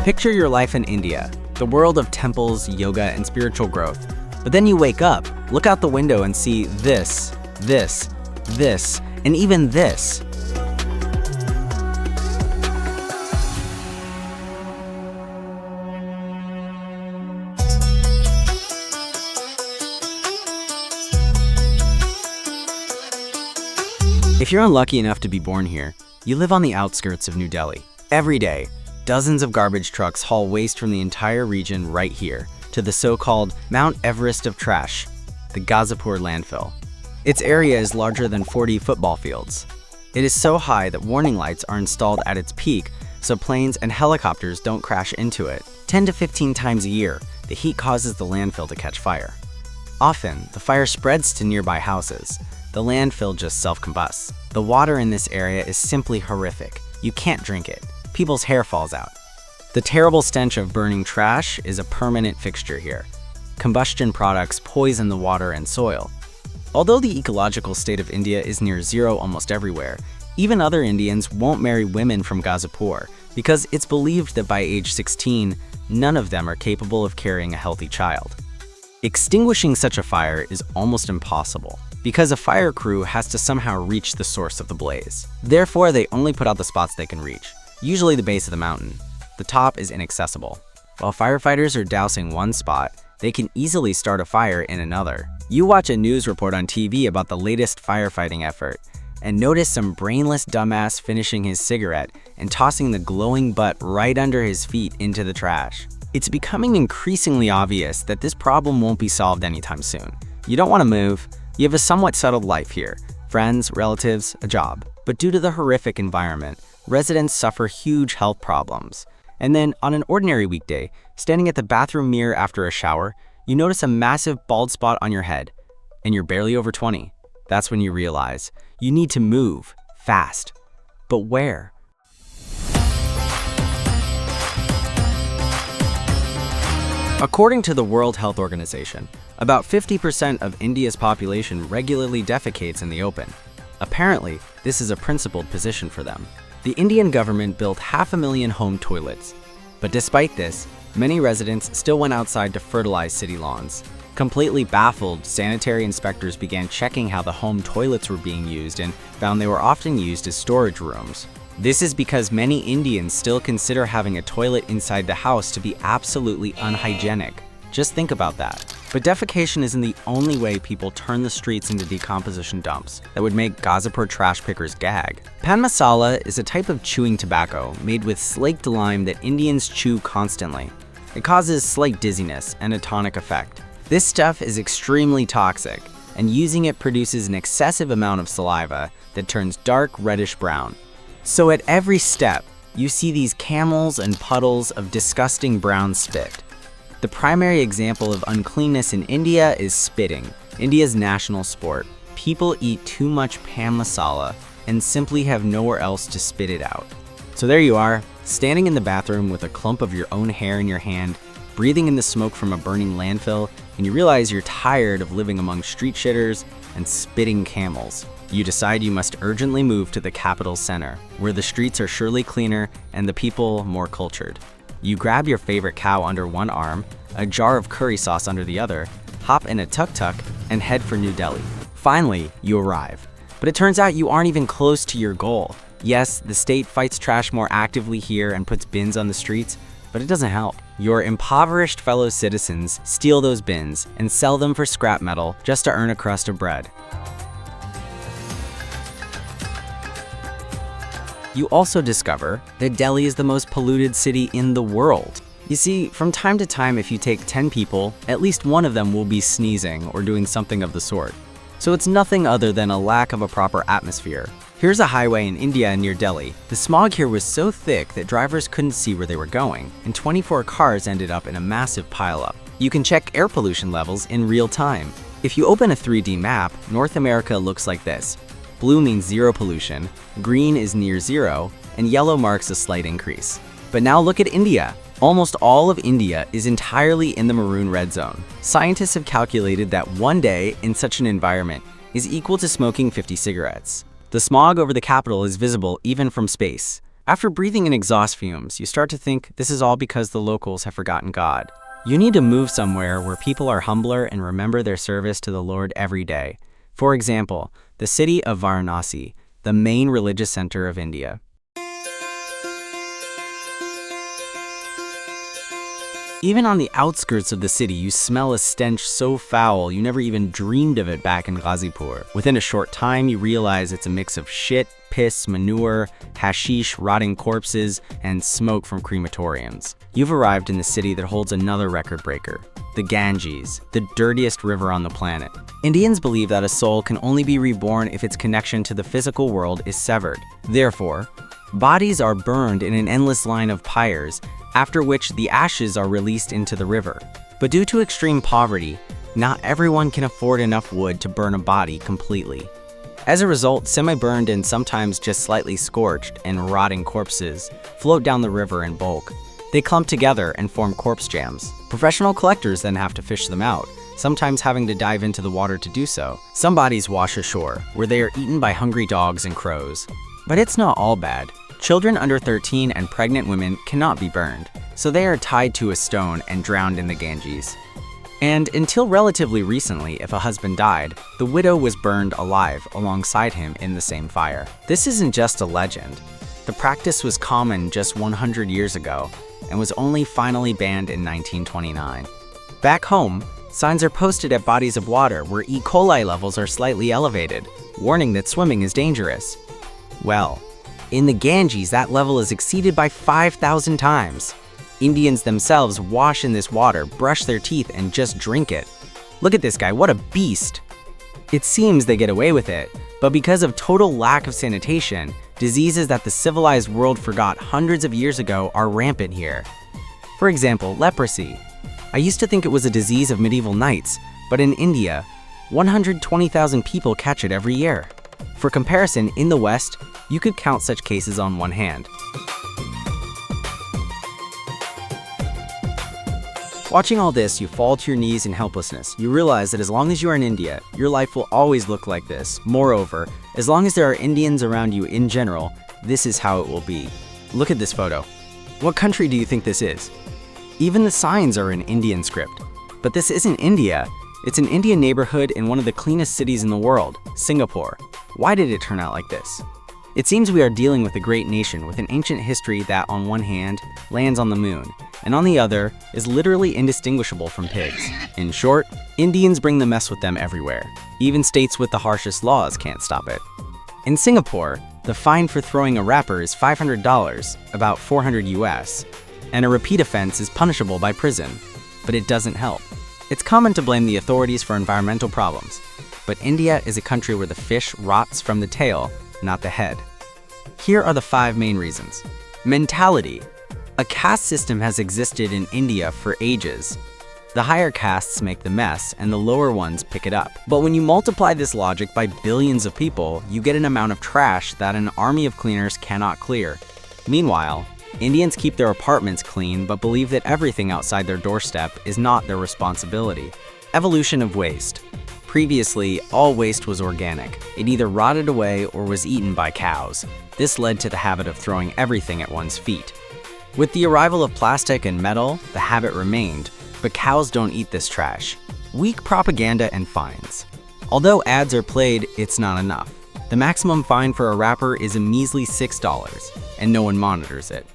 Picture your life in India, the world of temples, yoga, and spiritual growth. But then you wake up, look out the window and see this, and even this. If you're unlucky enough to be born here, you live on the outskirts of New Delhi. Every day, dozens of garbage trucks haul waste from the entire region right here to the so-called Mount Everest of Trash, the Ghazipur landfill. Its area is larger than 40 football fields. It is so high that warning lights are installed at its peak so planes and helicopters don't crash into it. 10 to 15 times a year, the heat causes the landfill to catch fire. Often, the fire spreads to nearby houses. The landfill just self-combusts. The water in this area is simply horrific. You can't drink it. People's hair falls out. The terrible stench of burning trash is a permanent fixture here. Combustion products poison the water and soil. Although the ecological state of India is near zero almost everywhere, even other Indians won't marry women from Ghazipur because it's believed that by age 16, none of them are capable of carrying a healthy child. Extinguishing such a fire is almost impossible, because a fire crew has to somehow reach the source of the blaze. Therefore, they only put out the spots they can reach, usually the base of the mountain. The top is inaccessible. While firefighters are dousing one spot, they can easily start a fire in another. You watch a news report on TV about the latest firefighting effort, and notice some brainless dumbass finishing his cigarette and tossing the glowing butt right under his feet into the trash. It's becoming increasingly obvious that this problem won't be solved anytime soon. You don't want to move. You have a somewhat settled life here, friends, relatives, a job. But due to the horrific environment, residents suffer huge health problems. And then, on an ordinary weekday, standing at the bathroom mirror after a shower, you notice a massive bald spot on your head, and you're barely over 20. That's when you realize you need to move, fast. But where? According to the World Health Organization, about 50% of India's population regularly defecates in the open. Apparently, this is a principled position for them. The Indian government built 500,000 home toilets. But despite this, many residents still went outside to fertilize city lawns. Completely baffled, sanitary inspectors began checking how the home toilets were being used and found they were often used as storage rooms. This is because many Indians still consider having a toilet inside the house to be absolutely unhygienic. Just think about that. But defecation isn't the only way people turn the streets into decomposition dumps that would make Ghazipur trash pickers gag. Pan Masala is a type of chewing tobacco made with slaked lime that Indians chew constantly. It causes slight dizziness and a tonic effect. This stuff is extremely toxic, and using it produces an excessive amount of saliva that turns dark reddish brown. So at every step, you see these camels and puddles of disgusting brown spit. The primary example of uncleanness in India is spitting, India's national sport. People eat too much pan masala and simply have nowhere else to spit it out. So there you are, standing in the bathroom with a clump of your own hair in your hand, breathing in the smoke from a burning landfill, and you realize you're tired of living among street shitters and spitting camels. You decide you must urgently move to the capital's center, where the streets are surely cleaner and the people more cultured. You grab your favorite cow under one arm, a jar of curry sauce under the other, hop in a tuk-tuk, and head for New Delhi. Finally, you arrive. But it turns out you aren't even close to your goal. Yes, the state fights trash more actively here and puts bins on the streets, but it doesn't help. Your impoverished fellow citizens steal those bins and sell them for scrap metal just to earn a crust of bread. You also discover that Delhi is the most polluted city in the world. You see, from time to time, if you take 10 people, at least one of them will be sneezing or doing something of the sort. So it's nothing other than a lack of a proper atmosphere. Here's a highway in India near Delhi. The smog here was so thick that drivers couldn't see where they were going, and 24 cars ended up in a massive pileup. You can check air pollution levels in real time. If you open a 3D map, North America looks like this. Blue means zero pollution, green is near zero, and yellow marks a slight increase. But now look at India. Almost all of India is entirely in the maroon red zone. Scientists have calculated that one day in such an environment is equal to smoking 50 cigarettes. The smog over the capital is visible even from space. After breathing in exhaust fumes, you start to think this is all because the locals have forgotten God. You need to move somewhere where people are humbler and remember their service to the Lord every day. For example, the city of Varanasi, the main religious center of India. Even on the outskirts of the city, you smell a stench so foul you never even dreamed of it back in Ghazipur. Within a short time, you realize it's a mix of shit, piss, manure, hashish, rotting corpses, and smoke from crematoriums. You've arrived in the city that holds another record breaker, the Ganges, the dirtiest river on the planet. Indians believe that a soul can only be reborn if its connection to the physical world is severed. Therefore, bodies are burned in an endless line of pyres, after which the ashes are released into the river. But due to extreme poverty, not everyone can afford enough wood to burn a body completely. As a result, semi-burned and sometimes just slightly scorched and rotting corpses float down the river in bulk. They clump together and form corpse jams. Professional collectors then have to fish them out, sometimes having to dive into the water to do so. Some bodies wash ashore, where they are eaten by hungry dogs and crows. But it's not all bad. Children under 13 and pregnant women cannot be burned, so they are tied to a stone and drowned in the Ganges. And until relatively recently, if a husband died, the widow was burned alive alongside him in the same fire. This isn't just a legend. The practice was common just 100 years ago and was only finally banned in 1929. Back home, signs are posted at bodies of water where E. coli levels are slightly elevated, warning that swimming is dangerous. Well, in the Ganges, that level is exceeded by 5,000 times. Indians themselves wash in this water, brush their teeth, and just drink it. Look at this guy, what a beast! It seems they get away with it, but because of total lack of sanitation, diseases that the civilized world forgot hundreds of years ago are rampant here. For example, leprosy. I used to think it was a disease of medieval knights, but in India, 120,000 people catch it every year. For comparison, in the West, you could count such cases on one hand. Watching all this, you fall to your knees in helplessness. You realize that as long as you are in India, your life will always look like this. Moreover, as long as there are Indians around you in general, this is how it will be. Look at this photo. What country do you think this is? Even the signs are in Indian script. But this isn't India. It's an Indian neighborhood in one of the cleanest cities in the world, Singapore. Why did it turn out like this? It seems we are dealing with a great nation with an ancient history that, on one hand, lands on the moon, and on the other, is literally indistinguishable from pigs. In short, Indians bring the mess with them everywhere. Even states with the harshest laws can't stop it. In Singapore, the fine for throwing a wrapper is $500, about 400 US, and a repeat offense is punishable by prison. But it doesn't help. It's common to blame the authorities for environmental problems, but India is a country where the fish rots from the tail, not the head. Here are the 5 main reasons. Mentality. A caste system has existed in India for ages. The higher castes make the mess and the lower ones pick it up. But when you multiply this logic by billions of people, you get an amount of trash that an army of cleaners cannot clear. Meanwhile, Indians keep their apartments clean but believe that everything outside their doorstep is not their responsibility. Evolution of waste. Previously, all waste was organic. It either rotted away or was eaten by cows. This led to the habit of throwing everything at one's feet. With the arrival of plastic and metal, the habit remained, but cows don't eat this trash. Weak propaganda and fines. Although ads are played, it's not enough. The maximum fine for a wrapper is a measly $6, and no one monitors it.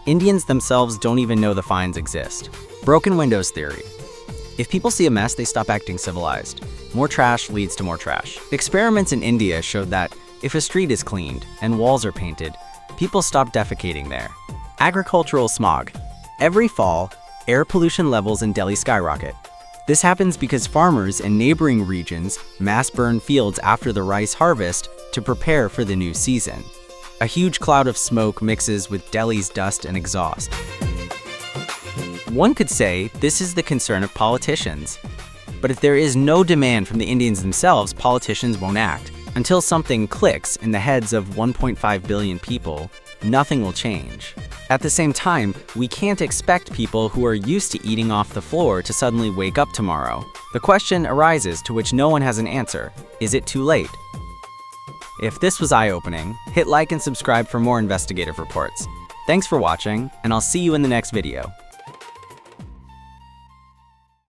Indians themselves don't even know the fines exist. Broken windows theory. If people see a mess, they stop acting civilized. More trash leads to more trash. Experiments in India showed that if a street is cleaned and walls are painted, people stop defecating there. Agricultural smog. Every fall, air pollution levels in Delhi skyrocket. This happens because farmers in neighboring regions mass burn fields after the rice harvest to prepare for the new season. A huge cloud of smoke mixes with Delhi's dust and exhaust. One could say this is the concern of politicians. But if there is no demand from the Indians themselves, politicians won't act. Until something clicks in the heads of 1.5 billion people, nothing will change. At the same time, we can't expect people who are used to eating off the floor to suddenly wake up tomorrow. The question arises to which no one has an answer. Is it too late? If this was eye-opening, hit like and subscribe for more investigative reports. Thanks for watching, and I'll see you in the next video.